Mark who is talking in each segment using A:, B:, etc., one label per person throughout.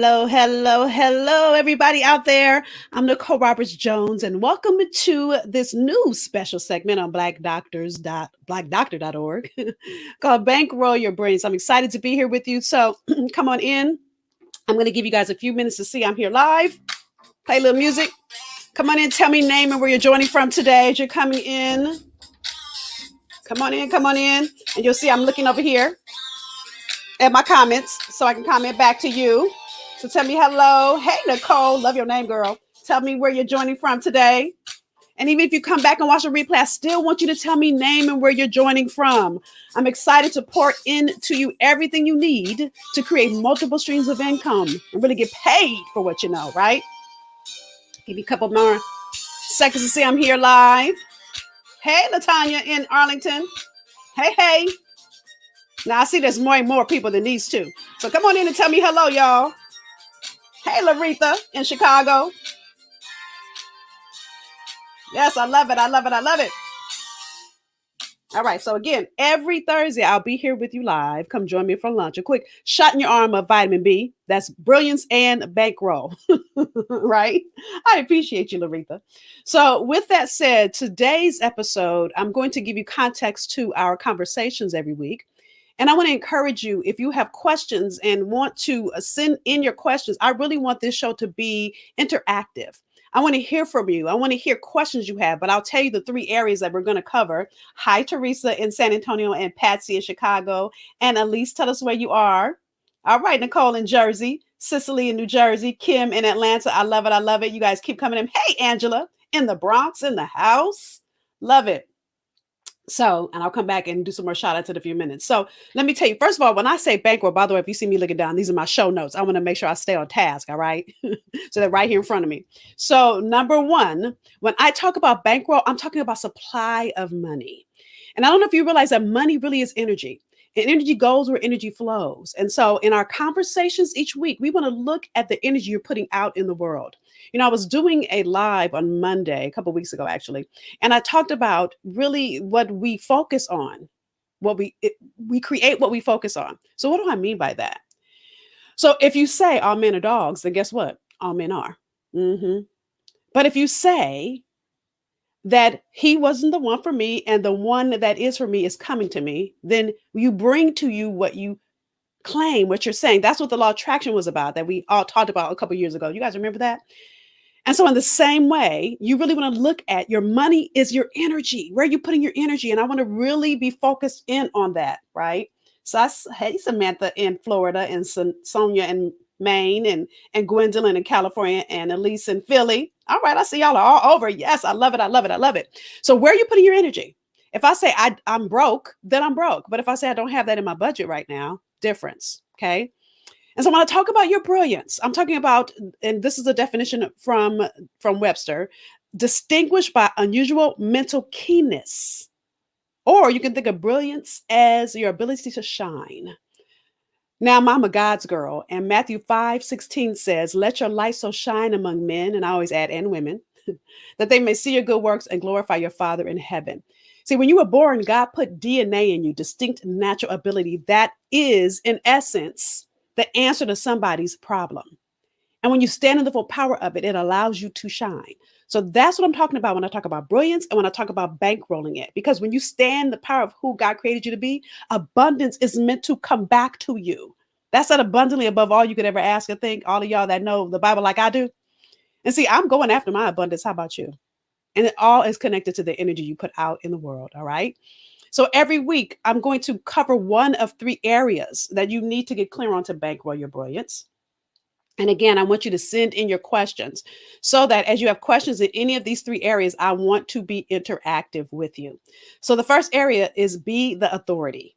A: Hello, hello, hello, everybody out there. I'm Nicole Roberts Jones, and welcome to this new special segment on blackdoctor.org called Bankroll Your Brains. I'm excited to be here with you. So come on in. I'm going to give you guys a few minutes to see I'm here live. Play a little music. Come on in. Tell me name and where you're joining from today as you're coming in. Come on in, come on in. And you'll see I'm looking over here at my comments so I can comment back to you. So tell me hello. Hey, Nicole. Love your name, girl. Tell me where you're joining from today. And even if you come back and watch the replay, I still want you to tell me name and where you're joining from. I'm excited to pour into you everything you need to create multiple streams of income and really get paid for what you know, right? Give me a couple more seconds to see I'm here live. Hey, Latanya in Arlington. Hey, hey. Now, I see there's more and more people than these two. So come on in and tell me hello, y'all. Hey, Laretha in Chicago. Yes, I love it. I love it. I love it. All right. So again, every Thursday, I'll be here with you live. Come join me for lunch. A quick shot in your arm of vitamin B. That's Brilliance and Bankroll. Right? I appreciate you, Laretha. So with that said, today's episode, I'm going to give you context to our conversations every week. And I want to encourage you, if you have questions and want to send in your questions, I really want this show to be interactive. I want to hear from you. I want to hear questions you have, but I'll tell you the three areas that we're going to cover. Hi, Teresa in San Antonio and Patsy in Chicago. And Elise, tell us where you are. All right, Nicole in Jersey, Cicely in New Jersey, Kim in Atlanta. I love it. I love it. You guys keep coming in. Hey, Angela in the Bronx, in the house. Love it. So, and I'll come back and do some more shout outs in a few minutes. So let me tell you, first of all, when I say bankroll, by the way, if you see me looking down, these are my show notes. I want to make sure I stay on task. All right. So they're right here in front of me. So number one, when I talk about bankroll, I'm talking about supply of money. And I don't know if you realize that money really is energy. And energy goes where energy flows. And so in our conversations each week, we want to look at the energy you're putting out in the world. You know, I was doing a live on Monday, a couple of weeks ago, actually, and I talked about really what we focus on, we create what we focus on. So what do I mean by that? So if you say all men are dogs, then guess what? All men are. But if you say that he wasn't the one for me and the one that is for me is coming to me, then you bring to you what you claim, what you're saying. That's what the law of attraction was about, that we all talked about a couple years ago. You guys remember that? And so in the same way, you really want to look at your money is your energy. Where are you putting your energy? And I want to really be focused in on that, right? So hey, Samantha in Florida and Sonia in Maine and Gwendolyn in California and Elise in Philly. All right, I see y'all are all over. Yes, I love it. I love it. I love it. So where are you putting your energy? If I say I'm broke, then I'm broke. But if I say I don't have that in my budget right now, difference. Okay. And so when I talk about your brilliance, I'm talking about, and this is a definition from Webster, distinguished by unusual mental keenness. Or you can think of brilliance as your ability to shine. Now, I'm a God's girl, and Matthew 5:16 says, let your light so shine among men, and I always add, and women, that they may see your good works and glorify your Father in heaven. See, when you were born, God put DNA in you, distinct natural ability that is, in essence, the answer to somebody's problem. And when you stand in the full power of it, it allows you to shine. So that's what I'm talking about when I talk about brilliance and when I talk about bankrolling it. Because when you stand the power of who God created you to be, abundance is meant to come back to you. That's not abundantly above all you could ever ask or think. All of y'all that know the Bible like I do. And see, I'm going after my abundance. How about you? And it all is connected to the energy you put out in the world. All right. So every week, I'm going to cover one of three areas that you need to get clear on to bankroll your brilliance. And again, I want you to send in your questions so that as you have questions in any of these three areas, I want to be interactive with you. So the first area is be the authority.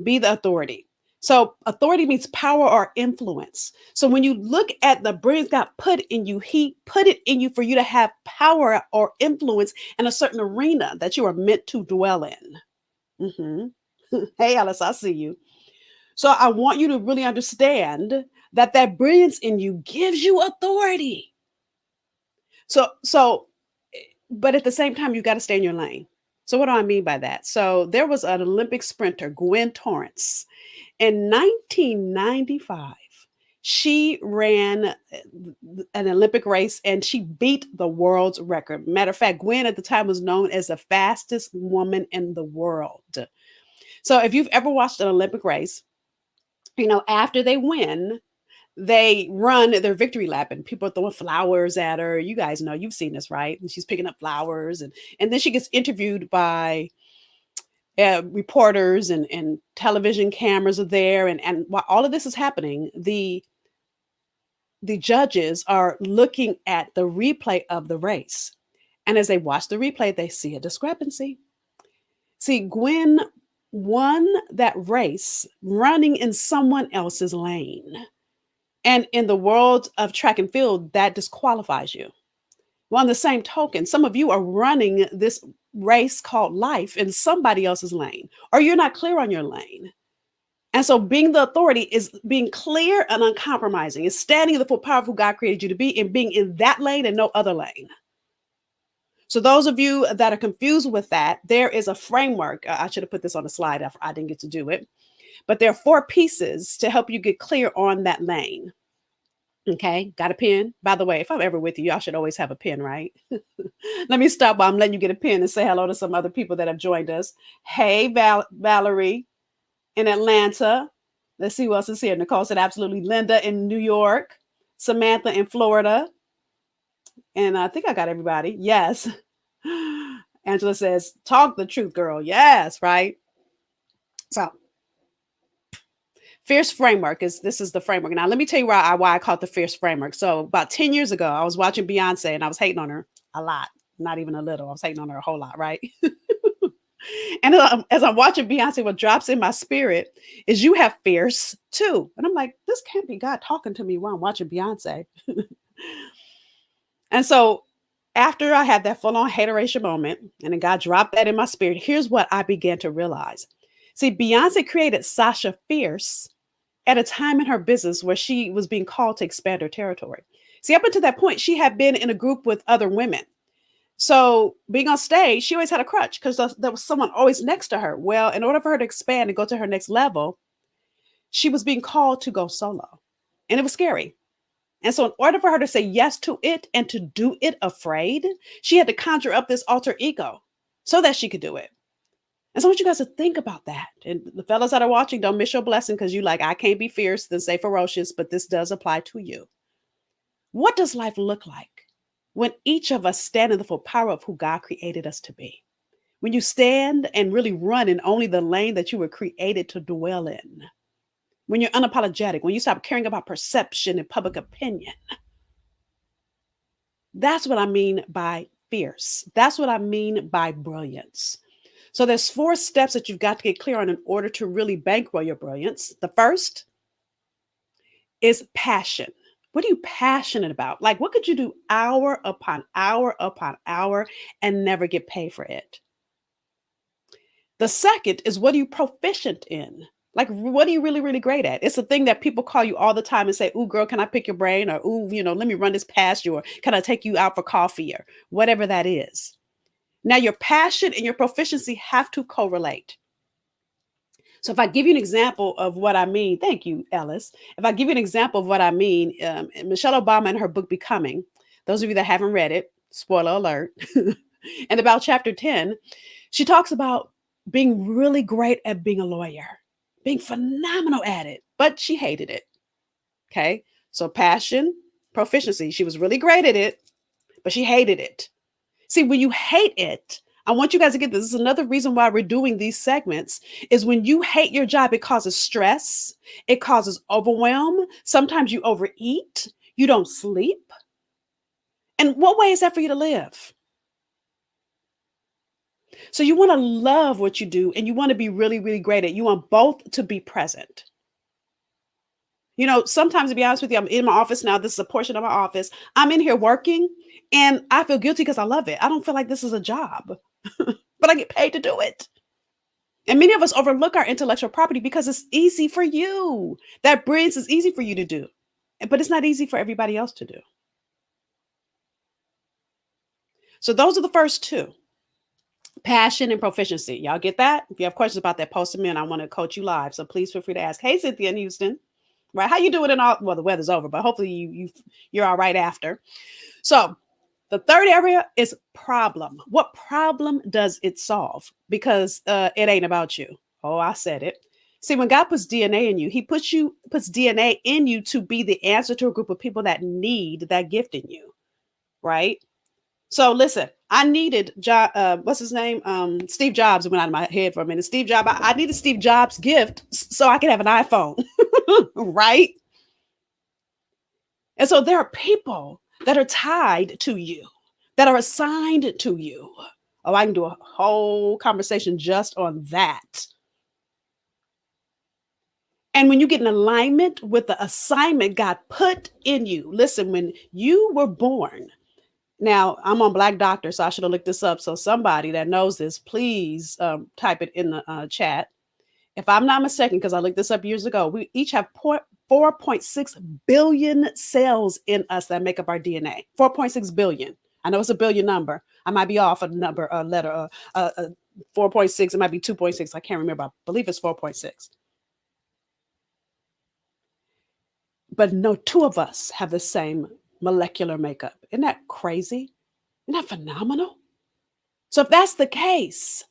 A: Be the authority. So authority means power or influence. So when you look at the brilliance God put in you, he put it in you for you to have power or influence in a certain arena that you are meant to dwell in. Hey, Alice, I see you. So I want you to really understand that brilliance in you gives you authority. So, but at the same time, you got to stay in your lane. So what do I mean by that? So there was an Olympic sprinter, Gwen Torrance, in 1995. She ran an Olympic race and she beat the world's record. Matter of fact, Gwen at the time was known as the fastest woman in the world. So if you've ever watched an Olympic race, after they win, they run their victory lap and people are throwing flowers at her. You guys know, you've seen this, right? And she's picking up flowers and then she gets interviewed by reporters and television cameras are there. And while all of this is happening, the judges are looking at the replay of the race. And as they watch the replay, they see a discrepancy. See, Gwen won that race running in someone else's lane. And in the world of track and field, that disqualifies you. Well, on the same token, some of you are running this race called life in somebody else's lane, or you're not clear on your lane. And so being the authority is being clear and uncompromising. It's standing in the full power of who God created you to be and being in that lane and no other lane. So those of you that are confused with that, there is a framework. I should have put this on the slide. I didn't get to do it. But there are 4 pieces to help you get clear on that lane. Okay, got a pen? By the way, if I'm ever with you, y'all should always have a pen, right? Let me stop while I'm letting you get a pen and say hello to some other people that have joined us. Hey, Valerie in Atlanta. Let's see who else is here. Nicole said absolutely. Linda in New York. Samantha in Florida. And I think I got everybody. Yes. Angela says, talk the truth, girl. Yes, right? So Fierce framework is the framework. Now, let me tell you why I call it the Fierce framework. So about 10 years ago, I was watching Beyonce and I was hating on her a lot, not even a little. I was hating on her a whole lot, right? And as I'm watching Beyonce, what drops in my spirit is you have fierce too. And I'm like, this can't be God talking to me while I'm watching Beyonce. And so after I had that full on hateration moment and then God dropped that in my spirit, here's what I began to realize. See, Beyonce created Sasha Fierce at a time in her business where she was being called to expand her territory. See, up until that point, she had been in a group with other women. So being on stage, she always had a crutch because there was someone always next to her. Well, in order for her to expand and go to her next level, she was being called to go solo. And it was scary. And so in order for her to say yes to it and to do it afraid, she had to conjure up this alter ego so that she could do it. And so I want you guys to think about that. And the fellas that are watching, don't miss your blessing because you like, I can't be fierce, then say ferocious, but this does apply to you. What does life look like when each of us stand in the full power of who God created us to be? When you stand and really run in only the lane that you were created to dwell in. When you're unapologetic, when you stop caring about perception and public opinion. That's what I mean by fierce. That's what I mean by brilliance. So there's 4 steps that you've got to get clear on in order to really bankroll your brilliance. The first is passion. What are you passionate about? Like, what could you do hour upon hour upon hour and never get paid for it? The second is, what are you proficient in? Like, what are you really, really great at? It's a thing that people call you all the time and say, ooh, girl, can I pick your brain? Or, ooh, let me run this past you. Or can I take you out for coffee? Or whatever that is. Now, your passion and your proficiency have to correlate. So if I give you an example of what I mean, thank you, Ellis. If I give you an example of what I mean, Michelle Obama in her book, Becoming, those of you that haven't read it, spoiler alert, and about chapter 10, she talks about being really great at being a lawyer, being phenomenal at it, but she hated it. Okay. So passion, proficiency, she was really great at it, but she hated it. See, when you hate it, I want you guys to get this. This is another reason why we're doing these segments is when you hate your job, it causes stress. It causes overwhelm. Sometimes you overeat. You don't sleep. And what way is that for you to live? So you want to love what you do and you want to be really, really great at it. You want both to be present. Sometimes, to be honest with you, I'm in my office now. This is a portion of my office. I'm in here working and I feel guilty because I love it. I don't feel like this is a job, but I get paid to do it. And many of us overlook our intellectual property because it's easy for you. That brilliance is easy for you to do, but it's not easy for everybody else to do. So those are the first 2. Passion and proficiency. Y'all get that? If you have questions about that, post them in. I want to coach you live. So please feel free to ask. Hey, Cynthia in Houston. right? How you doing in all, well, the weather's over, but hopefully you're all right after. So the third area is problem. What problem does it solve? Because it ain't about you. Oh, I said it. See, when God puts DNA in you, He puts DNA in you to be the answer to a group of people that need that gift in you, right? So listen, I needed what's his name? Steve Jobs went out of my head for a minute. Steve Jobs. I needed Steve Jobs' gift so I could have an iPhone, right? And so there are people that are tied to you, that are assigned to you. Oh, I can do a whole conversation just on that. And when you get in alignment with the assignment God put in you, listen, when you were born, now I'm on Black Doctor, so I should have looked this up. So somebody that knows this, please type it in the chat. If I'm not mistaken, because I looked this up years ago, we each have 4.6 billion cells in us that make up our DNA. 4.6 billion. I know it's a billion number. I might be off a number, a letter, 4.6. It might be 2.6. I can't remember. I believe it's 4.6. But no two of us have the same molecular makeup. Isn't that crazy? Isn't that phenomenal? So if that's the case,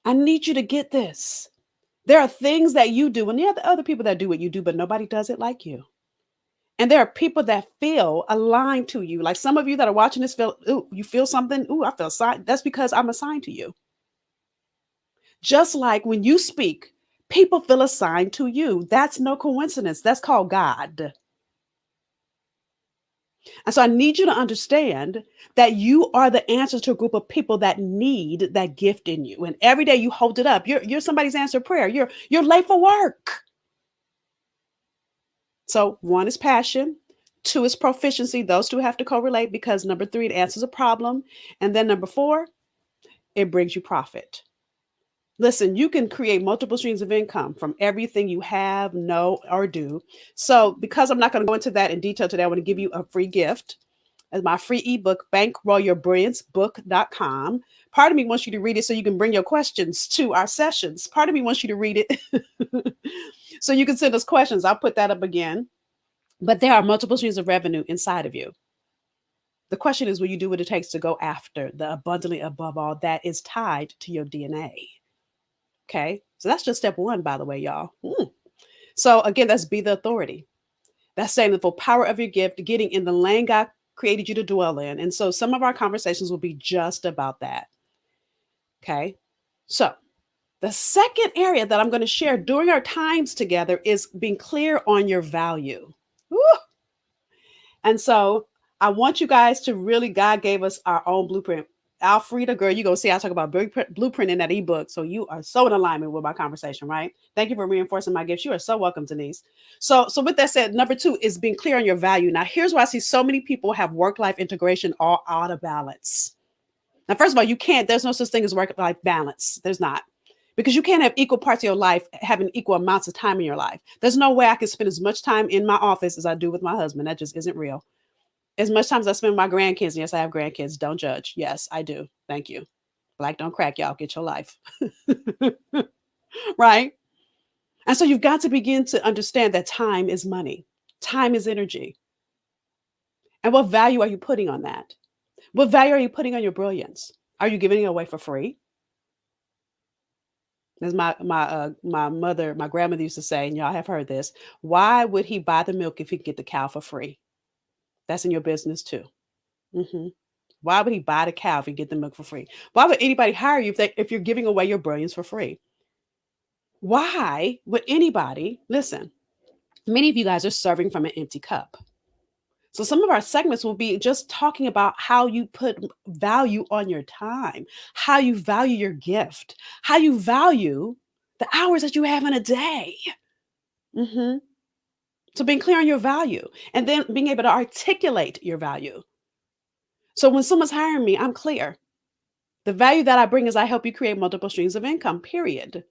A: I need you to get this. There are things that you do, and there are other people that do what you do, but nobody does it like you. And there are people that feel aligned to you. Like some of you that are watching this feel, ooh, you feel something. Ooh, I feel assigned. That's because I'm assigned to you. Just like when you speak, people feel assigned to you. That's no coincidence. That's called God. And so I need you to understand that you are the answer to a group of people that need that gift in you. And every day you hold it up. You're somebody's answered prayer. You're late for work. So one is passion, two is proficiency. Those two have to correlate because number three, it answers a problem. And then number four, it brings you profit. Listen, you can create multiple streams of income from everything you have, know, or do. So because I'm not going to go into that in detail today, I want to give you a free gift as my free ebook, bankrollyourBrillianceBook.com. Part of me wants you to read it so you can bring your questions to our sessions. Part of me wants you to read it so you can send us questions. I'll put that up again. But there are multiple streams of revenue inside of you. The question is, will you do what it takes to go after the abundantly above all that is tied to your DNA? Okay. So that's just step one, by the way, y'all. So again, that's be the authority. That's saying the full power of your gift, getting in the lane God created you to dwell in. And so some of our conversations will be just about that. Okay. So the second area that I'm going to share during our times together is being clear on your value. Woo! And so I want you guys to really, God gave us our own blueprint. Alfreda, girl, you're going to see I talk about blueprint in that ebook. So you are so in alignment with my conversation, right? Thank you for reinforcing my gifts. You are so welcome, Denise. So with that said, number two is being clear on your value. Now, here's why I see so many people have work-life integration all out of balance. Now, first of all, there's no such thing as work-life balance. There's not. Because you can't have equal parts of your life having equal amounts of time in your life. There's no way I can spend as much time in my office as I do with my husband. That just isn't real. As much time as I spend with my grandkids, yes, I have grandkids. Don't judge. Yes, I do. Thank you. Black don't crack, y'all. Get your life. Right? And so you've got to begin to understand that time is money. Time is energy. And what value are you putting on that? What value are you putting on your brilliance? Are you giving it away for free? As my grandmother used to say, and y'all have heard this, why would he buy the milk if he could get the cow for free? That's in your business too. Why would he buy the cow if he get the milk for free? Why would anybody hire you if you're giving away your brilliance for free? Why would anybody listen? Many of you guys are serving from an empty cup. So some of our segments will be just talking about how you put value on your time, how you value your gift, how you value the hours that you have in a day. So being clear on your value and then being able to articulate your value. So when someone's hiring me, I'm clear. The value that I bring is I help you create multiple streams of income, period.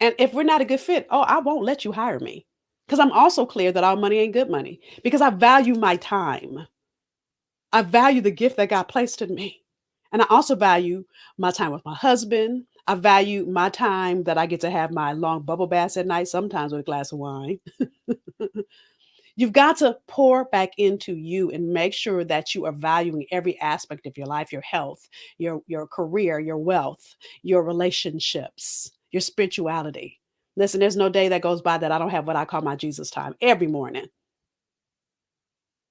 A: And if we're not a good fit, I won't let you hire me. Because I'm also clear that all money ain't good money. Because I value my time. I value the gift that God placed in me. And I also value my time with my husband. I value my time that I get to have my long bubble baths at night, sometimes with a glass of wine. You've got to pour back into you and make sure that you are valuing every aspect of your life, your health, your career, your wealth, your relationships, your spirituality. Listen, there's no day that goes by that I don't have what I call my Jesus time every morning,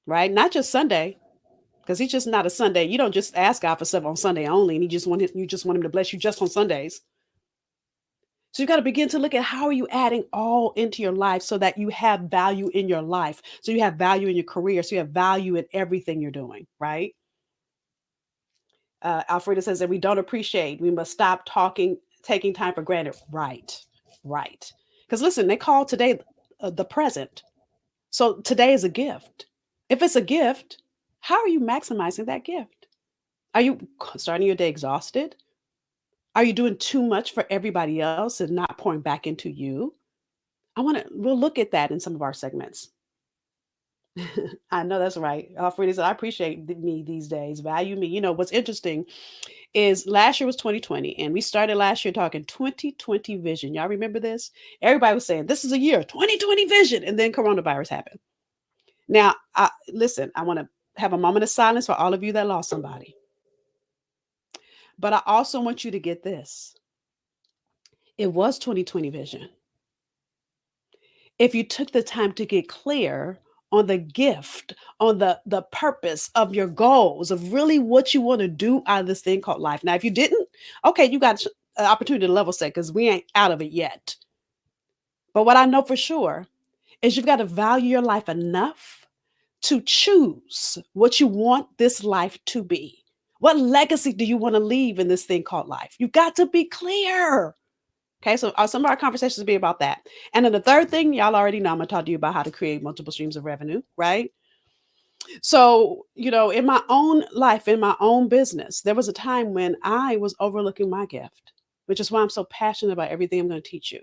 A: right? Not just Sunday, because he's just not a Sunday. You don't just ask God for stuff on Sunday only, and you just want him to bless you just on Sundays. So you got to begin to look at how are you adding all into your life so that you have value in your life. So you have value in your career. So you have value in everything you're doing, right? Alfreda says that we don't appreciate. We must stop taking time for granted. Right, right. Because listen, they call today the present. So today is a gift. If it's a gift, how are you maximizing that gift? Are you starting your day exhausted? Are you doing too much for everybody else and not pouring back into you? We'll look at that in some of our segments. I know that's right. Alfreda said, I appreciate me these days. Value me. You know, what's interesting is last year was 2020, and we started last year talking 2020 vision. Y'all remember this? Everybody was saying, this is a year, 2020 vision. And then coronavirus happened. Now, listen, I want to have a moment of silence for all of you that lost somebody. But I also want you to get this. It was 2020 vision. If you took the time to get clear on the gift, on the purpose of your goals, of really what you want to do out of this thing called life. Now, if you didn't, okay, you got an opportunity to level set because we ain't out of it yet. But what I know for sure is you've got to value your life enough to choose what you want this life to be. What legacy do you want to leave in this thing called life? You got to be clear. Okay, so some of our conversations will be about that. And then the third thing, y'all already know, I'm gonna talk to you about how to create multiple streams of revenue, right? So, in my own life, in my own business, there was a time when I was overlooking my gift, which is why I'm so passionate about everything I'm going to teach you.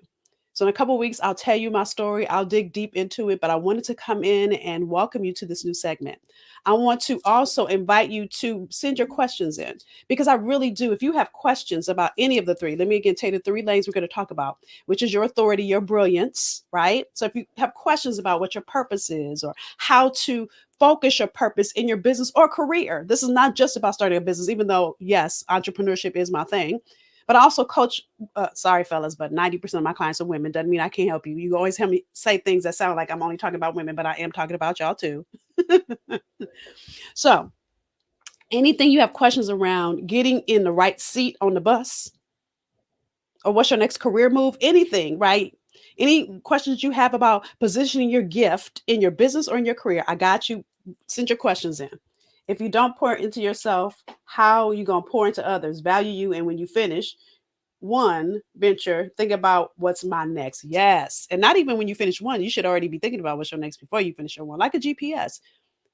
A: So, in a couple of weeks, I'll tell you my story. I'll dig deep into it, but I wanted to come in and welcome you to this new segment. I want to also invite you to send your questions in because I really do. If you have questions about any of the three, let me again tell you the three lanes we're going to talk about, which is your authority, your brilliance, right? So, if you have questions about what your purpose is or how to focus your purpose in your business or career. This is not just about starting a business, even though, yes, entrepreneurship is my thing. But I also coach, sorry, fellas, but 90% of my clients are women. Doesn't mean I can't help you. You always hear me say things that sound like I'm only talking about women, but I am talking about y'all too. So, anything you have questions around getting in the right seat on the bus, or what's your next career move, anything, right? Any questions you have about positioning your gift in your business or in your career, I got you. Send your questions in. If you don't pour into yourself, how are you going to pour into others? Value you. And when you finish one venture, think about what's my next. Yes. And not even when you finish one, you should already be thinking about what's your next before you finish your one, like a GPS.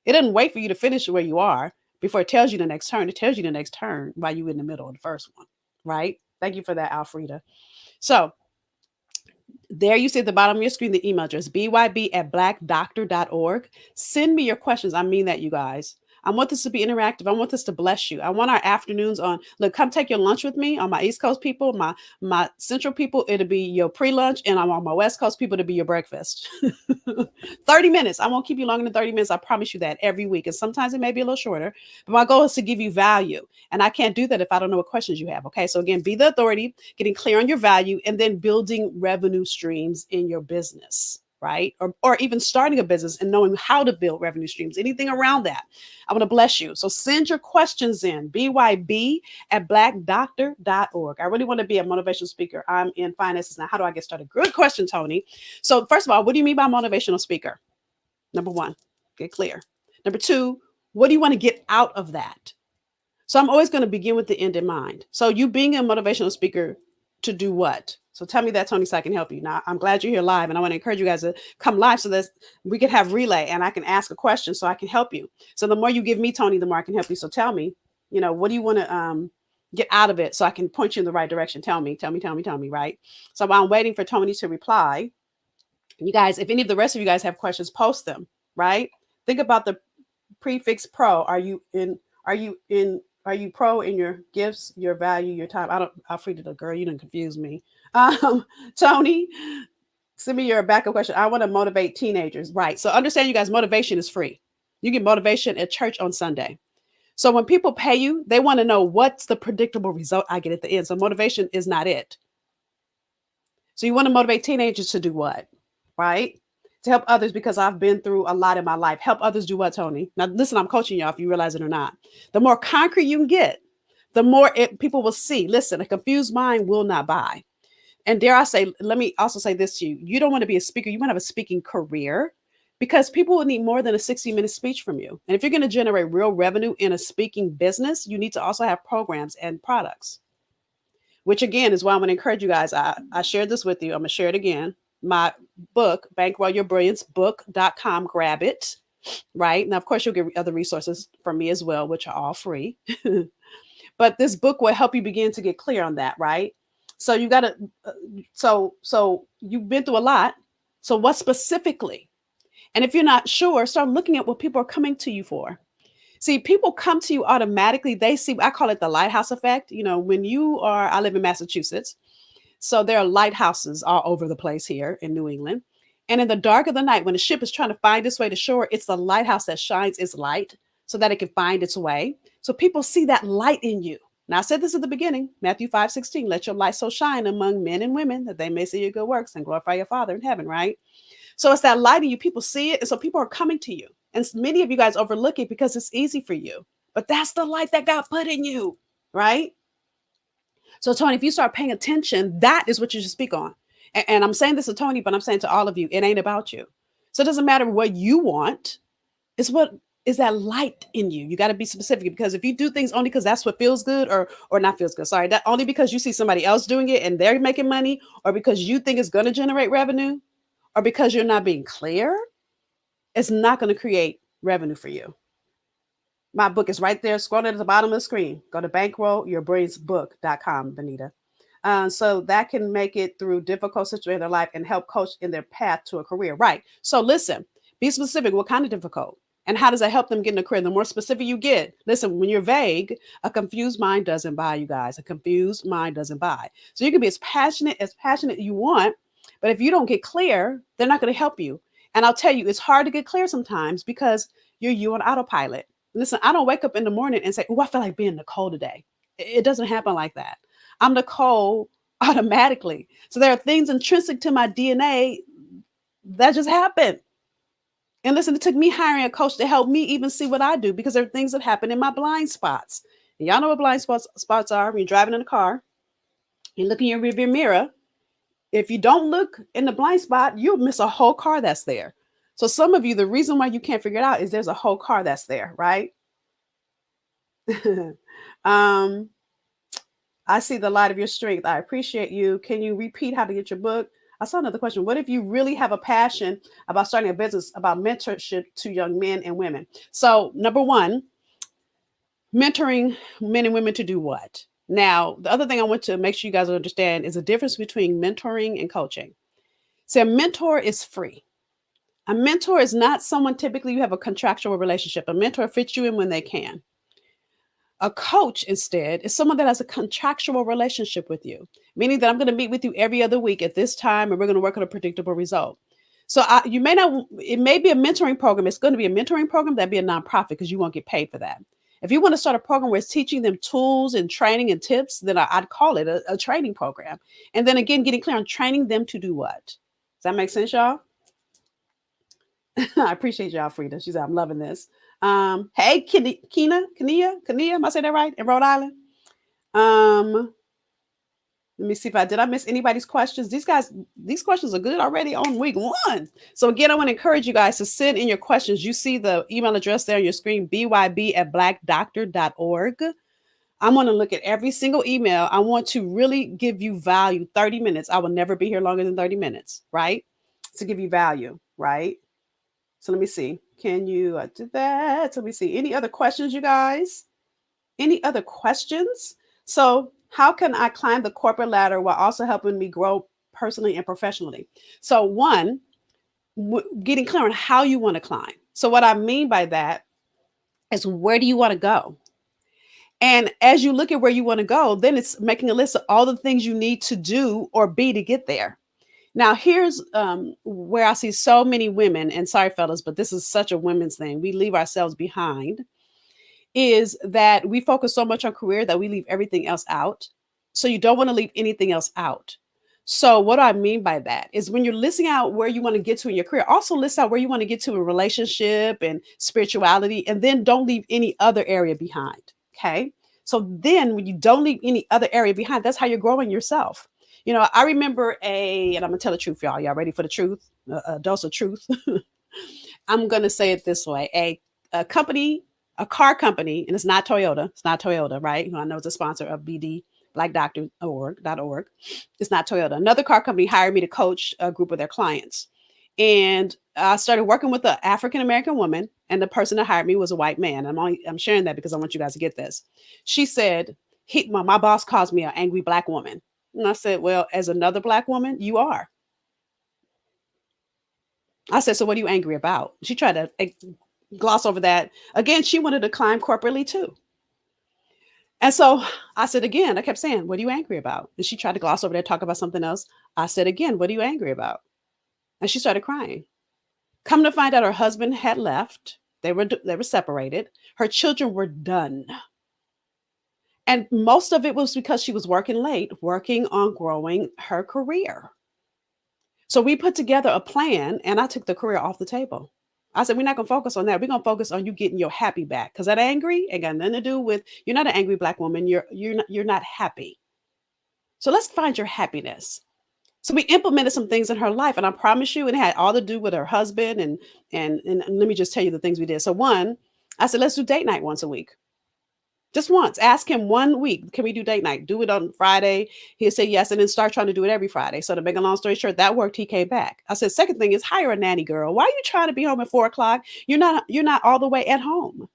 A: It doesn't wait for you to finish where you are before it tells you the next turn. It tells you the next turn while you're in the middle of the first one, right? Thank you for that, Alfreda. So there you see at the bottom of your screen the email address, byb@blackdoctor.org. Send me your questions. I mean that, you guys. I want this to be interactive. I want this to bless you. I want our afternoons on, look, come take your lunch with me. On my East Coast people, my Central people, it'll be your pre-lunch, and I'm on my West Coast people, it'll be your breakfast. 30 minutes. I won't keep you longer than 30 minutes. I promise you that every week. And sometimes it may be a little shorter, but my goal is to give you value. And I can't do that if I don't know what questions you have. Okay. So again, be the authority, getting clear on your value, and then building revenue streams in your business, right? Or even starting a business and knowing how to build revenue streams, anything around that. I want to bless you. So send your questions in, byb@blackdoctor.org. I really want to be a motivational speaker. I'm in finances now. How do I get started? Good question, Tony. So first of all, what do you mean by motivational speaker? Number one, get clear. Number two, what do you want to get out of that? So I'm always going to begin with the end in mind. So you being a motivational speaker to do what? So tell me that, Tony, so I can help you. Now, I'm glad you're here live, and I want to encourage you guys to come live so that we can have relay and I can ask a question so I can help you. So the more you give me, Tony, the more I can help you. So tell me, what do you want to get out of it so I can point you in the right direction? Tell me, right? So while I'm waiting for Tony to reply, you guys, if any of the rest of you guys have questions, post them, right? Think about the prefix pro. Are you in Are you pro in your gifts, your value, your time? I don't. Alfreda, the girl, you didn't confuse me. Um, Tony, send me your backup question. I want to motivate teenagers. Right. So understand, you guys, motivation is free. You get motivation at church on Sunday. So when people pay you, they want to know what's the predictable result I get at the end. So motivation is not it. So you want to motivate teenagers to do what? Right? To help others, because I've been through a lot in my life. Help others do what, Tony? Now, listen, I'm coaching y'all if you realize it or not. The more concrete you can get, the more people will see. Listen, a confused mind will not buy. And dare I say, let me also say this to you. You don't want to be a speaker. You want to have a speaking career, because people will need more than a 60-minute speech from you. And if you're going to generate real revenue in a speaking business, you need to also have programs and products, which again is why I'm going to encourage you guys. I shared this with you. I'm going to share it again. My book, Bankroll Your Brilliance, book.com. Grab it. Right. Now, of course, you'll get other resources from me as well, which are all free. But this book will help you begin to get clear on that. Right. So you got to, so you've been through a lot. So what specifically? And if you're not sure, start looking at what people are coming to you for. See, people come to you automatically. They see, I call it the lighthouse effect. You know, when you are, I live in Massachusetts. So there are lighthouses all over the place here in New England. And in the dark of the night, when the ship is trying to find its way to shore, it's the lighthouse that shines its light so that it can find its way. So people see that light in you. Now, I said this at the beginning, Matthew 5:16, let your light so shine among men and women that they may see your good works and glorify your Father in heaven, right? So it's that light in you. People see it. And so people are coming to you. And many of you guys overlook it because it's easy for you. But that's the light that God put in you, right? So, Tony, if you start paying attention, that is what you should speak on. And I'm saying this to Tony, but I'm saying to all of you, it ain't about you. So it doesn't matter what you want. It's what is that light in you. You got to be specific, because if you do things only because that's what feels good, or not feels good, sorry, that only because you see somebody else doing it and they're making money, or because you think it's going to generate revenue, or because you're not being clear, it's not going to create revenue for you. My book is right there, scroll at the bottom of the screen. Go to bankrollyourbrainsbook.com, Benita. So that can make it through difficult situations in their life and help coach in their path to a career. Right. So listen, be specific. What kind of difficult? And how does that help them get in a career? The more specific you get, listen, when you're vague, a confused mind doesn't buy, you guys. A confused mind doesn't buy. So you can be as passionate you want, but if you don't get clear, they're not going to help you. And I'll tell you, it's hard to get clear sometimes because you're you on autopilot. Listen, I don't wake up in the morning and say, oh, I feel like being Nicole today. It doesn't happen like that. I'm Nicole automatically. So there are things intrinsic to my DNA that just happen. And listen, it took me hiring a coach to help me even see what I do, because there are things that happen in my blind spots. And y'all know what blind spots are. When you're driving in a car, you look in your rearview mirror. If you don't look in the blind spot, you'll miss a whole car that's there. So some of you, the reason why you can't figure it out is there's a whole car that's there, right? um, I see the light of your strength. I appreciate you. Can you repeat how to get your book? I saw another question. What if you really have a passion about starting a business, about mentorship to young men and women? So number one, mentoring men and women to do what? Now, the other thing I want to make sure you guys understand is the difference between mentoring and coaching. So a mentor is free. A mentor is not someone typically you have a contractual relationship. A mentor fits you in when they can. A coach, instead, is someone that has a contractual relationship with you, meaning that I'm going to meet with you every other week at this time, and we're going to work on a predictable result. So you may not, it may be a mentoring program. It's going to be a mentoring program that'd be a nonprofit, because you won't get paid for that. If you want to start a program where it's teaching them tools and training and tips, then I'd call it a training program. And then again, getting clear on training them to do what? Does that make sense, y'all? I appreciate y'all, Frida. She said, I'm loving this. Hey, Kenia, am I saying that right? In Rhode Island? Let me see if did I miss anybody's questions? These questions are good already on week one. So again, I want to encourage you guys to send in your questions. You see the email address there on your screen, byb@blackdoctor.org. I'm going to look at every single email. I want to really give you value. 30 minutes. I will never be here longer than 30 minutes, right? To give you value, right? So let me see. Can you do that? So let me see. Any other questions, you guys? Any other questions? So how can I climb the corporate ladder while also helping me grow personally and professionally? So one, getting clear on how you want to climb. So what I mean by that is, where do you want to go? And as you look at where you want to go, then it's making a list of all the things you need to do or be to get there. Now, here's where I see so many women, and sorry, fellas, but this is such a women's thing. We leave ourselves behind, is that we focus so much on career that we leave everything else out. So you don't want to leave anything else out. So what do I mean by that is when you're listing out where you want to get to in your career, also list out where you want to get to in relationship and spirituality, and then don't leave any other area behind. Okay. So then when you don't leave any other area behind, that's how you're growing yourself. I remember and I'm gonna tell the truth, y'all. Y'all ready for the truth? A dose of truth. I'm gonna say it this way: a company, a car company, and it's not Toyota. It's not Toyota, right? I know it's a sponsor of BD blackdoctor.org. It's not Toyota. Another car company hired me to coach a group of their clients. And I started working with an African American woman, and the person that hired me was a white man. I'm sharing that because I want you guys to get this. She said, my boss calls me an angry black woman. And I said, well, as another black woman, you are. I said, so what are you angry about? She tried to gloss over that. Again, she wanted to climb corporately too. And so I said again, I kept saying, what are you angry about? And she tried to gloss over that, talk about something else. I said again, what are you angry about? And she started crying. Come to find out her husband had left. They were separated. Her children were done. And most of it was because she was working late, working on growing her career. So we put together a plan, and I took the career off the table. I said, we're not going to focus on that. We're going to focus on you getting your happy back. Because that angry ain't got nothing to do with, you're not an angry black woman. You're not happy. So let's find your happiness. So we implemented some things in her life, and I promise you, it had all to do with her husband. And let me just tell you the things we did. So one, I said, let's do date night once a week. Just once. Ask him 1 week, can we do date night? Do it on Friday. He'll say yes, and then start trying to do it every Friday. So to make a long story short, that worked. He came back. I said, second thing is hire a nanny girl. Why are you trying to be home at 4:00? You're not all the way at home.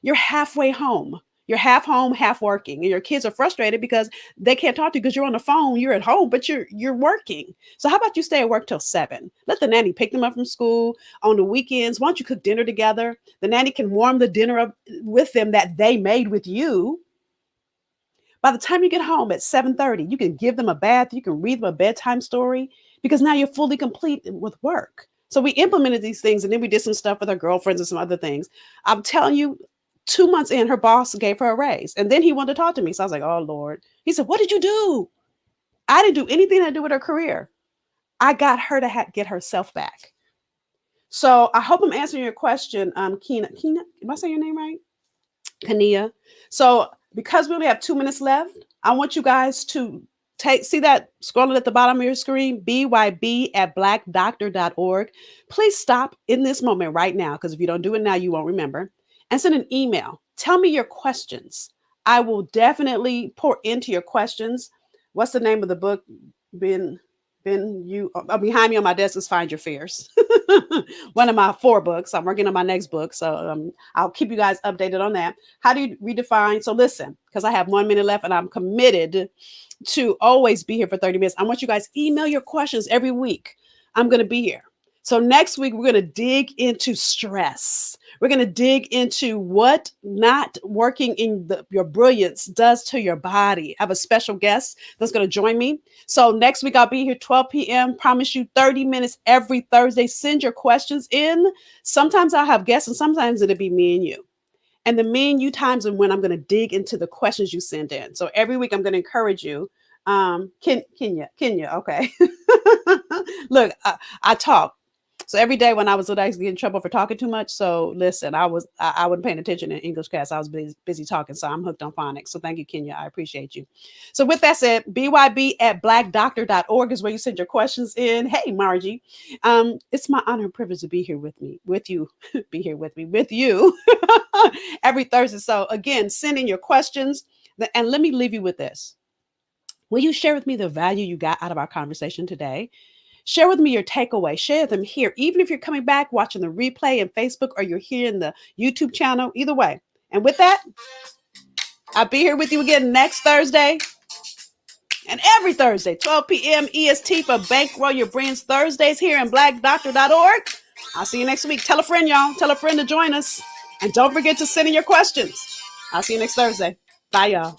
A: You're halfway home. You're half home, half working, and your kids are frustrated because they can't talk to you because you're on the phone. You're at home, but you're working. So how about you stay at work till 7? Let the nanny pick them up from school on the weekends. Why don't you cook dinner together? The nanny can warm the dinner up with them that they made with you. By the time you get home at 7:30, you can give them a bath. You can read them a bedtime story because now you're fully complete with work. So we implemented these things, and then we did some stuff with our girlfriends and some other things. I'm telling you, 2 months in, her boss gave her a raise. And then he wanted to talk to me. So I was like, oh, Lord. He said, what did you do? I didn't do anything to do with her career. I got her to get herself back. So I hope I'm answering your question, Kina. Am I saying your name right? Kania. So because we only have 2 minutes left, I want you guys to see that scrolling at the bottom of your screen, byb@blackdoctor.org. Please stop in this moment right now, because if you don't do it now, you won't remember. And send an email. Tell me your questions. I will definitely pour into your questions. What's the name of the book? Behind me on my desk is Find Your Fears. One of my 4 books. I'm working on my next book. So I'll keep you guys updated on that. How do you redefine? So listen, because I have 1 minute left and I'm committed to always be here for 30 minutes. I want you guys email your questions every week. I'm going to be here. So next week, we're going to dig into stress. We're going to dig into what not working in your brilliance does to your body. I have a special guest that's going to join me. So next week, I'll be here 12 p.m. Promise you 30 minutes every Thursday. Send your questions in. Sometimes I'll have guests, and sometimes it'll be me and you. And the me and you times and when I'm going to dig into the questions you send in. So every week, I'm going to encourage you. Kenya, okay. Look, I talk. So every day when I was getting in trouble for talking too much. So listen, I wasn't paying attention in English class. I was busy talking. So I'm hooked on phonics. So thank you, Kenya. I appreciate you. So with that said, byb@blackdoctor.org is where you send your questions in. Hey, Margie. It's my honor and privilege to be here with you every Thursday. So again, send in your questions. And let me leave you with this. Will you share with me the value you got out of our conversation today? Share with me your takeaway. Share them here. Even if you're coming back, watching the replay in Facebook, or you're here in the YouTube channel, either way. And with that, I'll be here with you again next Thursday. And every Thursday, 12 p.m. EST for Bankroll Your Brilliance Thursdays here in blackdoctor.org. I'll see you next week. Tell a friend, y'all. Tell a friend to join us. And don't forget to send in your questions. I'll see you next Thursday. Bye, y'all.